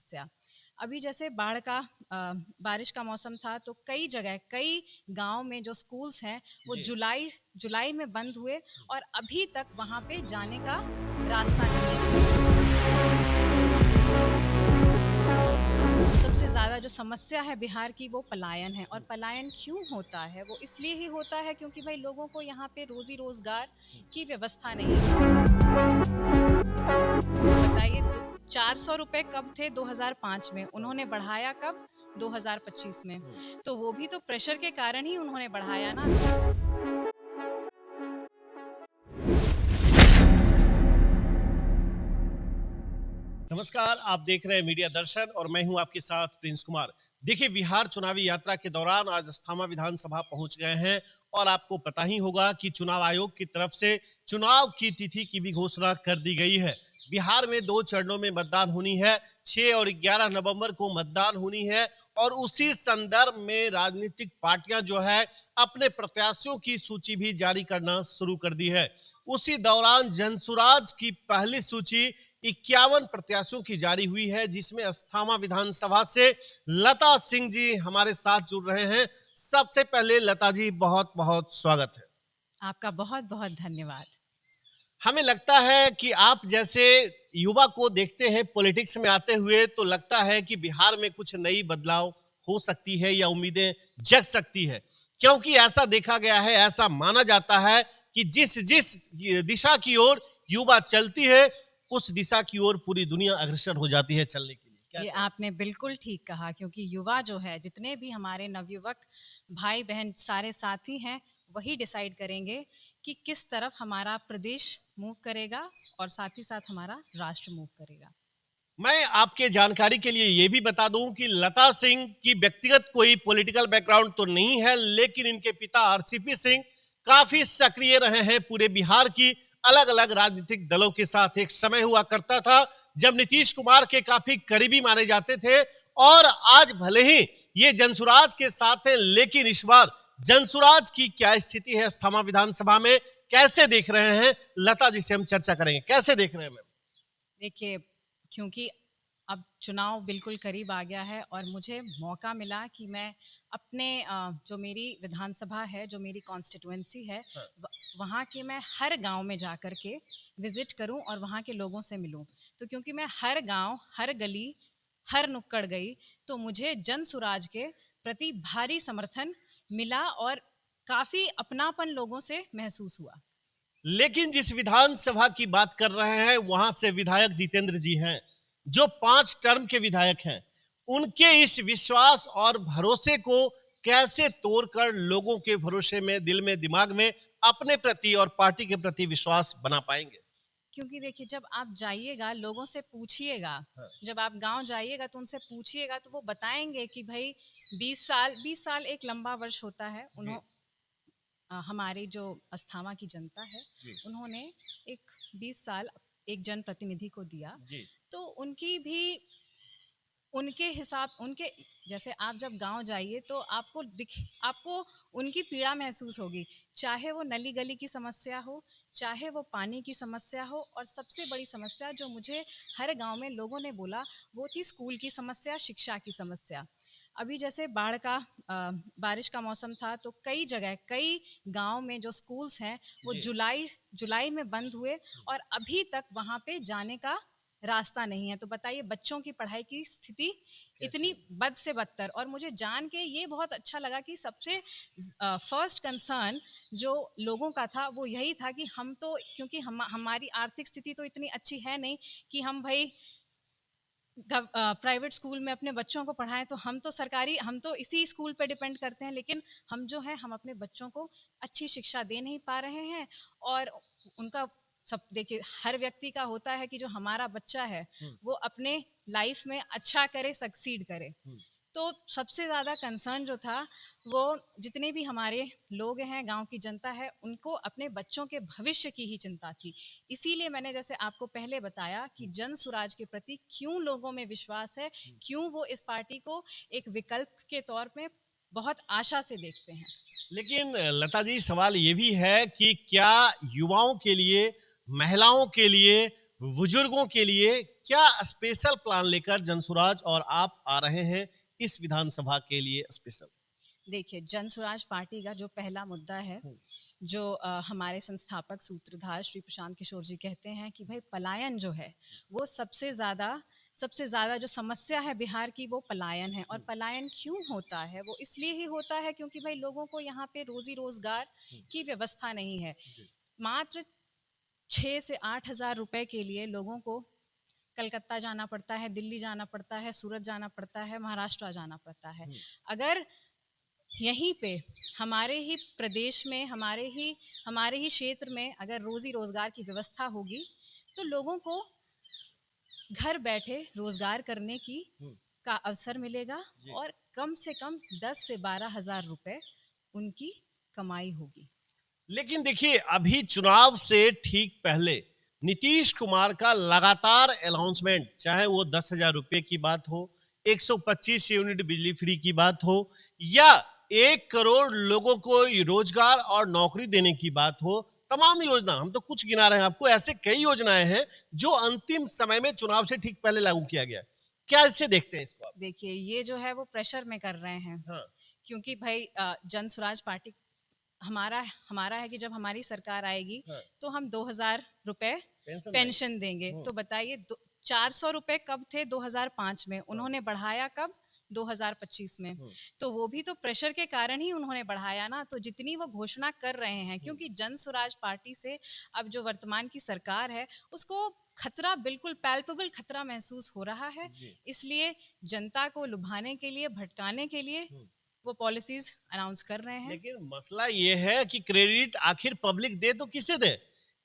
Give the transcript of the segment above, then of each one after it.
समस्या। अभी जैसे बारिश का मौसम था तो कई जगह कई गांव में जो स्कूल्स हैं वो जी। जुलाई जुलाई में बंद हुए और अभी तक वहां पे जाने का रास्ता नहीं है। सबसे ज़्यादा जो समस्या है बिहार की वो पलायन है, और पलायन क्यों होता है? वो इसलिए ही होता है क्योंकि भाई लोगों को यहाँ पे रोजी रोजगार की व्यवस्था नहीं है। बताइए, 400 रुपए कब थे 2005 में, उन्होंने बढ़ाया कब? 2025 में। तो वो भी तो प्रेशर के कारण ही उन्होंने बढ़ाया ना। नमस्कार, आप देख रहे हैं मीडिया दर्शन और मैं हूं आपके साथ प्रिंस कुमार। देखिए, बिहार चुनावी यात्रा के दौरान आज अस्थामा विधानसभा पहुंच गए हैं और आपको पता ही होगा कि चुनाव आयोग की तरफ से चुनाव की तिथि की भी घोषणा कर दी गई है। बिहार में 2 चरणों में मतदान होनी है, 6 और 11 नवंबर को मतदान होनी है और उसी संदर्भ में राजनीतिक पार्टियां जो है अपने प्रत्याशियों की सूची भी जारी करना शुरू कर दी है। उसी दौरान जनसुराज की पहली सूची 51 प्रत्याशियों की जारी हुई है, जिसमें अस्थामा विधानसभा से लता सिंह जी हमारे साथ जुड़ रहे हैं। सबसे पहले लता जी, बहुत बहुत स्वागत है। आपका बहुत बहुत धन्यवाद। हमें लगता है कि आप जैसे युवा को देखते हैं पॉलिटिक्स में आते हुए, तो लगता है कि बिहार में कुछ नई बदलाव हो सकती है या उम्मीदें जग सकती है, क्योंकि ऐसा देखा गया है, ऐसा माना जाता है कि जिस जिस दिशा की ओर युवा चलती है, उस दिशा की ओर पूरी दुनिया अग्रसर हो जाती है चलने के लिए। क्या ये कहें? आपने बिल्कुल ठीक कहा, क्योंकि युवा जो है, जितने भी हमारे नवयुवक भाई बहन सारे साथी हैं, वही डिसाइड करेंगे कि किस तरफ हमारा प्रदेश मूव करेगा और साथ ही साथ हमारा राष्ट्र मूव करेगा। मैं आपके जानकारी के लिए ये भी बता दूं कि लता सिंह की व्यक्तिगत कोई पॉलिटिकल बैकग्राउंड तो नहीं है, लेकिन इनके पिता आरसीपी सिंह काफी सक्रिय रहे हैं पूरे बिहार की अलग अलग राजनीतिक दलों के साथ। एक समय हुआ करता था जब नीतीश कुमार के काफी करीबी माने जाते थे, और आज भले ही ये जनसुराज के साथ है, लेकिन इस बार जनसुराज की क्या स्थिति है अस्थामा विधानसभा में, कैसे देख रहे हैं, लता जी से हम चर्चा करेंगे। कैसे देख रहे हैं मैम? देखिए, क्योंकि अब चुनाव बिल्कुल करीब आ गया है और मुझे मौका मिला कि मैं अपने जो मेरी विधानसभा है, जो मेरी कॉन्स्टिट्यूएंसी है, वहाँ के मैं हर गांव में जा कर के विजिट करूं और वहाँ के लोगों से मिलूं। तो क्योंकि मैं हर गांव, हर गली, हर नुक्कड़ गई, तो मुझे जन सुराज के प्रति भारी समर्थन मिला और काफ़ी अपनापन लोगों से महसूस हुआ। लेकिन जिस विधानसभा की बात कर रहे हैं, वहां से विधायक जितेंद्र जी हैं, जो 5 टर्म के विधायक हैं। उनके इस विश्वास और भरोसे को कैसे तोड़कर लोगों के भरोसे में, दिल में, दिमाग में अपने प्रति और पार्टी के प्रति विश्वास बना पाएंगे? क्योंकि देखिए, जब आप जाइएगा लोगों से पूछिएगा, हाँ। जब आप गांव जाइएगा तो उनसे पूछिएगा, तो वो बताएंगे कि भाई 20 साल एक लंबा वर्ष होता है। जी। हमारी जो अस्थामा की जनता है, जी। उन्होंने एक 20 साल एक जनप्रतिनिधि को दिया। जी। तो उनकी भी उनके हिसाब उनके जैसे आप जब गांव जाइए तो आपको उनकी पीड़ा महसूस होगी, चाहे वो नली गली की समस्या हो, चाहे वो पानी की समस्या हो, और सबसे बड़ी समस्या जो मुझे हर गांव में लोगों ने बोला, वो थी स्कूल की समस्या, शिक्षा की समस्या। अभी जैसे बारिश का मौसम था तो कई जगह कई गांव में जो स्कूल्स हैं वो जी। जुलाई जुलाई में बंद हुए और अभी तक वहां पे जाने का रास्ता नहीं है। तो बताइए, बच्चों की पढ़ाई की स्थिति कैसे इतनी होगा? बद से बदतर। और मुझे जान के ये बहुत अच्छा लगा कि सबसे फर्स्ट कंसर्न जो लोगों का था वो यही था कि हम तो, क्योंकि हमारी आर्थिक स्थिति तो इतनी अच्छी है नहीं कि हम भाई प्राइवेट स्कूल में अपने बच्चों को पढ़ाएं, तो हम तो इसी स्कूल पे डिपेंड करते हैं, लेकिन हम जो है हम अपने बच्चों को अच्छी शिक्षा दे नहीं पा रहे हैं। और उनका सब देखिए, हर व्यक्ति का होता है कि जो हमारा बच्चा है वो अपने लाइफ में अच्छा करे, सक्सीड करे। तो सबसे ज़्यादा कंसर्न जो था वो, जितने भी हमारे लोग हैं, गांव की जनता है, उनको अपने बच्चों के भविष्य की ही चिंता थी। इसीलिए मैंने जैसे आपको पहले बताया कि जन सुराज के प्रति क्यों लोगों में विश्वास है, क्यों वो इस पार्टी को एक विकल्प के तौर पे बहुत आशा से देखते हैं। लेकिन लता जी, सवाल ये भी है कि क्या युवाओं के लिए, महिलाओं के लिए बुजुर्गों के लिए क्या स्पेशल प्लान लेकर जनसुराज और आप आ रहे हैं इस विधानसभा के लिए स्पेशल? देखिए, जन स्वराज पार्टी का जो पहला मुद्दा है, जो हमारे संस्थापक सूत्रधार श्री प्रशांत किशोर जी कहते हैं कि भाई पलायन जो है वो सबसे ज़्यादा जो समस्या है बिहार की वो पलायन है। और पलायन क्यों होता है? वो इसलिए ही होता है क्योंकि भाई लोगों को यहाँ पे रोजी रोजगार की व्यवस्था नहीं है। मात्र 6 से 8 हज़ार रुपए के लिए लोगों को कलकत्ता जाना पड़ता है, दिल्ली जाना पड़ता है, सूरत जाना पड़ता है, महाराष्ट्र जाना पड़ता है। अगर यहीं पे हमारे ही प्रदेश में, हमारे ही क्षेत्र में अगर रोजी रोजगार की व्यवस्था होगी तो लोगों को घर बैठे रोजगार करने की का अवसर मिलेगा और कम से कम 10 से 12 हज़ार रुपए उनकी कमाई होगी। लेकिन देखिए, अभी चुनाव से ठीक पहले नीतीश कुमार का लगातार अनाउंसमेंट, चाहे वो 10,000 रुपए की बात हो, 125 यूनिट बिजली फ्री की बात हो, या 1 करोड़ लोगों को रोजगार और नौकरी देने की बात हो, तमाम योजना हम तो कुछ गिना रहे हैं आपको, ऐसे कई योजनाएं हैं जो अंतिम समय में चुनाव से ठीक पहले लागू किया गया। क्या इससे देखते हैं इसको आप? देखिए, ये जो है वो प्रेशर में कर रहे हैं। हाँ, क्योंकि भाई जन स्वराज पार्टी हमारा हमारा है कि जब हमारी सरकार आएगी हाँ, तो हम 2,000 रुपए पेंशन पेंशन देंगे। तो बताइए 400 रुपए कब थे? 2005 में। उन्होंने बढ़ाया कब? 2025 में। तो वो भी तो प्रेशर के कारण ही उन्होंने बढ़ाया ना। तो जितनी वो घोषणा कर रहे हैं, क्योंकि जन स्वराज पार्टी से अब जो वर्तमान की सरकार है उसको खतरा, बिल्कुल पैल्पेबल खतरा महसूस हो रहा है। इसलिए जनता को लुभाने के लिए, भटकाने के लिए वो पॉलिसीज अनाउंस कर रहे हैं। लेकिन मसला ये है कि क्रेडिट आखिर पब्लिक दे तो किसे दे?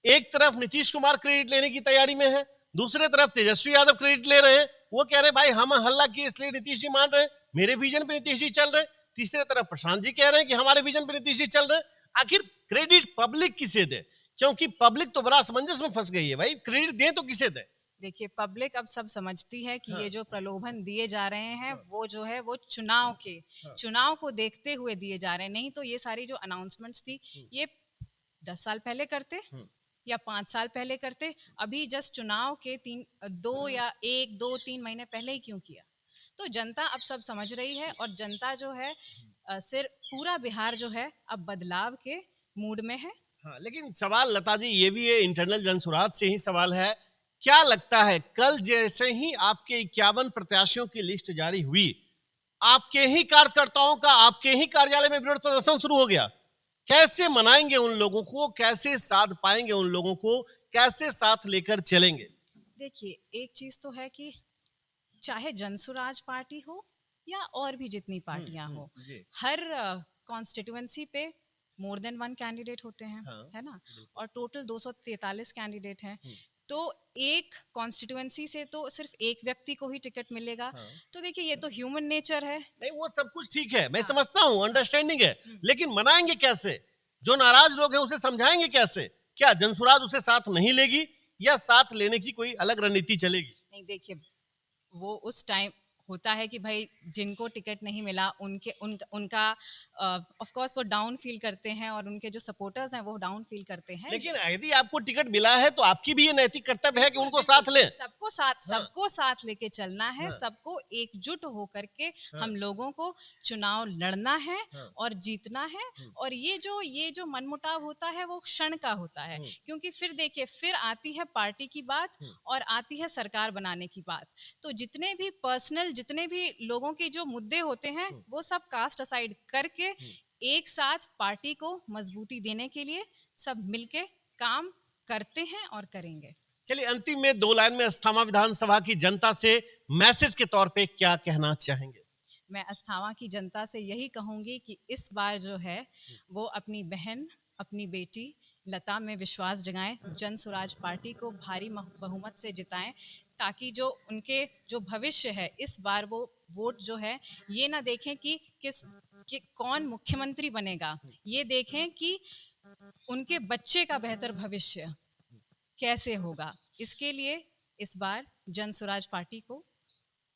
एक तरफ नीतीश कुमार क्रेडिट लेने की तैयारी में है, दूसरे तरफ तेजस्वी यादव क्रेडिट ले रहे हैं। वो कह रहे हैं भाई हम हल्ला किए इसलिए नीतीश जी मान रहे हैं, मेरे विजन पे नीतीश जी चल रहे हैं। तीसरे तरफ प्रशांत जी कह रहे हैं कि हमारे विजन पे नीतीश जी चल रहे हैं। आखिर क्रेडिट पब्लिक किसे दे? क्योंकि पब्लिक तो बड़ा असमंजस में फंस गई है भाई, क्रेडिट दे तो किसे दे? देखिए, पब्लिक अब सब समझती है कि हाँ, ये जो प्रलोभन दिए जा रहे हैं हाँ, वो जो है वो हाँ, चुनाव को देखते हुए दिए जा रहे हैं। नहीं तो ये सारी जो अनाउंसमेंट्स थी ये 10 साल पहले करते या 5 साल पहले करते। अभी जस्ट चुनाव के 1, 2, 3 महीने पहले ही क्यों किया? तो जनता अब सब समझ रही है और जनता जो है सिर्फ पूरा बिहार जो है अब बदलाव के मूड में है। हाँ, लेकिन सवाल लता जी ये भी है, इंटरनल जनसुराज से ही सवाल है। क्या लगता है कल जैसे ही आपके 51 प्रत्याशियों की लिस्ट जारी हुई, आपके ही कार्यकर्ताओं का आपके ही कार्यालय में विरोध प्रदर्शन शुरू हो गया? कैसे मनाएंगे उन लोगों को, कैसे साथ पाएंगे उन लोगों को, कैसे साथ लेकर चलेंगे? देखिए, एक चीज तो है कि चाहे जनसुराज पार्टी हो या और भी जितनी पार्टियां हो, जी, हर कॉन्स्टिट्यूएंसी पे मोर देन वन कैंडिडेट होते हैं, हाँ, है ना? और टोटल 243 कैंडिडेट हैं। तो एक कॉन्स्टिट्यूएंसी से तो सिर्फ एक व्यक्ति को ही टिकट मिलेगा। हाँ। तो देखिए, ये तो ह्यूमन नेचर है। नहीं, वो सब कुछ ठीक है, मैं हाँ, समझता हूँ, अंडरस्टैंडिंग है, लेकिन मनाएंगे कैसे? जो नाराज लोग हैं उसे समझाएंगे कैसे? क्या जनसुराज उसे साथ नहीं लेगी या साथ लेने की कोई अलग रणनीति चलेगी? नहीं, देखिए, वो उस टाइम होता है कि भाई जिनको टिकट नहीं मिला उनका ऑफ कोर्स वो डाउन फील करते हैं और उनके जो सपोर्टर्स हैं वो डाउन फील करते हैं। लेकिन यदि आपको टिकट मिला है तो आपकी भी ये नैतिक कर्तव्य है कि बिल्कुल, उनको बिल्कुल। साथ लें। हाँ, सबको साथ लेके चलना है। हाँ, सबको एकजुट होकर के हाँ, हम लोगों को चुनाव लड़ना है हाँ, और जीतना है। और ये जो मनमुटाव होता है वो क्षण का होता है। क्योंकि फिर देखिए, फिर आती है पार्टी की बात और आती है सरकार बनाने की बात। तो जितने भी लोगों के जो मुद्दे होते हैं वो सब कास्ट असाइड करके एक साथ पार्टी को मजबूती देने के लिए सब मिलके काम करते हैं और करेंगे। चलिए अंतिम में 2 लाइन में अस्थामा विधानसभा की जनता से मैसेज के तौर पे क्या कहना चाहेंगे? मैं अस्थामा की जनता से यही कहूंगी कि इस बार जो है वो अपनी बहन, अपनी बेटी लता में विश्वास जगाएं, जन स्वराज पार्टी को भारी बहुमत से जिताएं, ताकि जो उनके जो भविष्य है इस बार वो वोट जो है ये ना देखें कि कौन मुख्यमंत्री बनेगा, ये देखें कि उनके बच्चे का बेहतर भविष्य कैसे होगा। इसके लिए इस बार जन स्वराज पार्टी को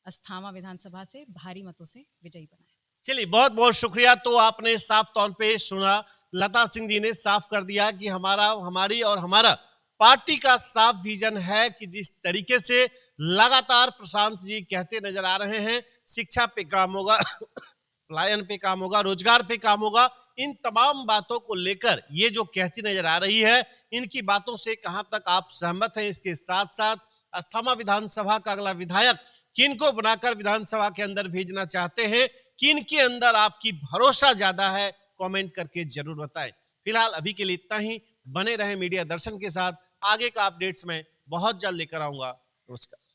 अस्थामा विधानसभा से भारी मतों से विजयी बनाए। चलिए बहुत बहुत शुक्रिया। तो आपने साफ तौर पे सुना, लता सिंह जी ने साफ कर दिया कि हमारा, हमारी और हमारा पार्टी का साफ विजन है कि जिस तरीके से लगातार प्रशांत जी कहते नजर आ रहे हैं, शिक्षा पे काम होगा, पलायन पे काम होगा, रोजगार पे काम होगा, इन तमाम बातों को लेकर ये जो कहती नजर आ रही है, इनकी बातों से कहां तक आप सहमत हैं? इसके साथ साथ अस्थामा विधानसभा का अगला विधायक किनको बनाकर विधानसभा के अंदर भेजना चाहते हैं, किन के अंदर आपकी भरोसा ज्यादा है, कमेंट करके जरूर बताएं। फिलहाल अभी के लिए इतना ही। बने रहे मीडिया दर्शन के साथ, आगे का अपडेट्स मैं बहुत जल्द लेकर आऊंगा। नमस्कार।